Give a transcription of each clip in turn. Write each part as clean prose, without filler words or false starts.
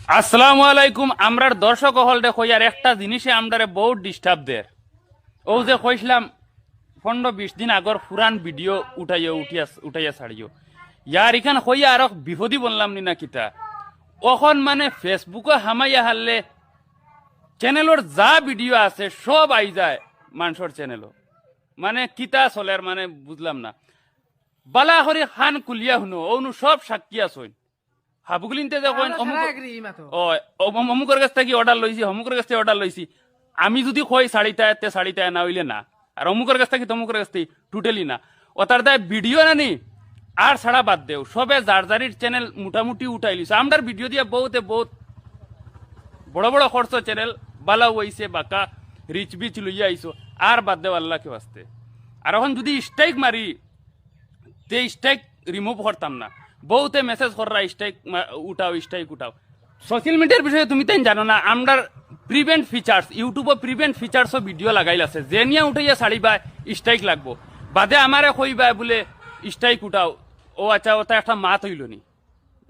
আসসালামু আলাইকুম। আমরার দর্শক হলদে কই আর একটা জিনিসে আমরারে বহুত ডিস্টার্ব দেয়। ও যে কইছিলাম 15-20 দিন আগর পুরান ভিডিও উঠাইয়া ছাড়িও ইয়ার এখান কইয়া আর বিপদী বললাম নি না কিতা ওখন মানে ফেসবুকে হামাইয়া হারলে চ্যানেলর যা ভিডিও আছে সব আই যায় মানুষের চ্যানেলও, মানে কিতা চলের মানে বুঝলাম না। বালা করে খান কুলিয়া শুনো অনু সব সাক্ষী আসইন হাবুগুলিনতে যে কইন অমুকের কাছ থেকে অর্ডার লইছি, অমুকের কাছ থেকে অর্ডার লইছি। আমি যদি কই শাড়িটায় না হইলে না, আর অমুকের কাছ থেকে তমুকের কাছ থেকে টোটালি না। ও তার দায় ভিডিও নানি আর ছাড়া বাদ দেও সবে জারজারির চ্যানেল মোটামুটি উঠাই লিছে। আমরার ভিডিও দিয়ে বহুত বড় বড় খরচ চ্যানেল বালা হইছে, বাঁকা রিচ বিচ লইয়া আইসো আর বাদ দেও আল্লাহকে বাস্তে। আর এখন যদি স্ট্রাইক মারি তে স্ট্রাইক রিমুভ করতাম না। বহুতে মেসেজ কররা স্ট্রাইক উঠাও। সোশ্যাল মিডিয়ার বিষয়ে তুমি তাই জানো না, আমরার প্রিভেন্ট ফিচার্স ইউটিউবে প্রিভেন্ট ফিচার্সও ভিডিও লাগাইল আছে, যে নিয়ে উঠাইয়া ছাড়িবা স্ট্রাইক লাগবো বাদে আমারে কইবা বলে স্ট্রাইক উঠাও। ও আচ্ছা, ওটা একটা মাত হইল নি।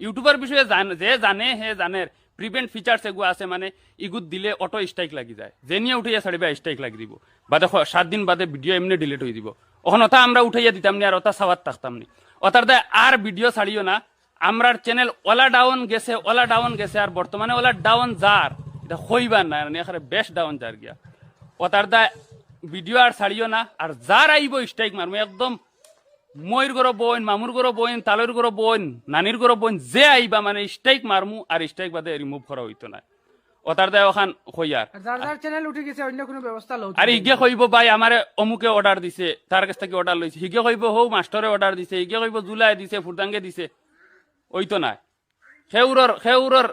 ইউটিউবের বিষয়ে যে জানে হে জানে প্রিভেন্ট ফিচার্স এগু আছে, মানে ইগুত দিলে অটো স্ট্রাইক লাগি যায়, যে নিয়ে উঠাইয়া ছাড়িবা স্ট্রাইক লাগি দিব বাদে 7 দিন বাদে ভিডিও এমনি ডিলিট হয়ে দিব। ওখানে ওটা আমরা উঠাইয়া দিতাম নি আর ওটা সাওয়াত থাকতাম নি। ওটার দায় আর ভিডিও ছাড়িও না। আমরার চ্যানেল ওলা ডাউন গেছে আর বর্তমানে ওলা ডাউন যার এটা হইবার না, এখানে বেশ ডাউন যার গিয়া। ওটার দায় ভিডিও আর ছাড়িও না। আর যার আইব স্ট্রাইক মারমু একদম ময়ূর গরো বইন, মামুর গরো বইন, তালুর গরো বইন, নানির গরো বইন, যে আইবা মানে স্ট্রাইক মারমু আর স্ট্রাইক বাদে রিমুভ করা হইতো না। ওটার দায় ওখান হইয়ার যার চ্যানেল উঠে গেছে অন্য কোনো ব্যবস্থা লও। আর হিগে কইব ভাই আমারে অমুকে অর্ডার দিছে, তার কাছ থেকে অর্ডার লইছে। হিগে কইব হৌ মাস্টারে অর্ডার দিছে, হিগে কইব জুলাই দিছে, ফুরদাঙ্গে দিছে, ওইতো না। খেউরর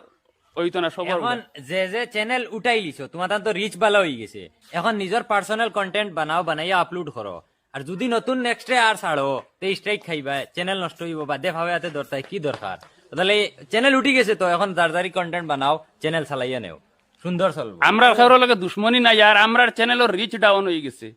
ওইতো না সবার। এখন যে চ্যানেল উঠাই লিছো তোমার তো রিচ ভালো হয়ে গেছে, এখন নিজের পার্সোনাল কন্টেন্ট বানাইয়া আপলোড করো। আর যদি নতুন নেক্সটে আর ছাড়ো তে স্ট্রাইক খাইবা, চ্যানেল নষ্ট হইব, বাদে ভাবে হাতে দরতাই কি দরকার। তাহলে চ্যানেল উঠে গেছে তো এখন জারজারি কন্টেন্ট বানাও, চ্যানেল চালাইয়া নেও, সুন্দর চলবে। আমরা খেউর লগে দুশ্মনী নাই, আর আমরার চ্যানেলের রিচ ডাউন হয়ে গেছে।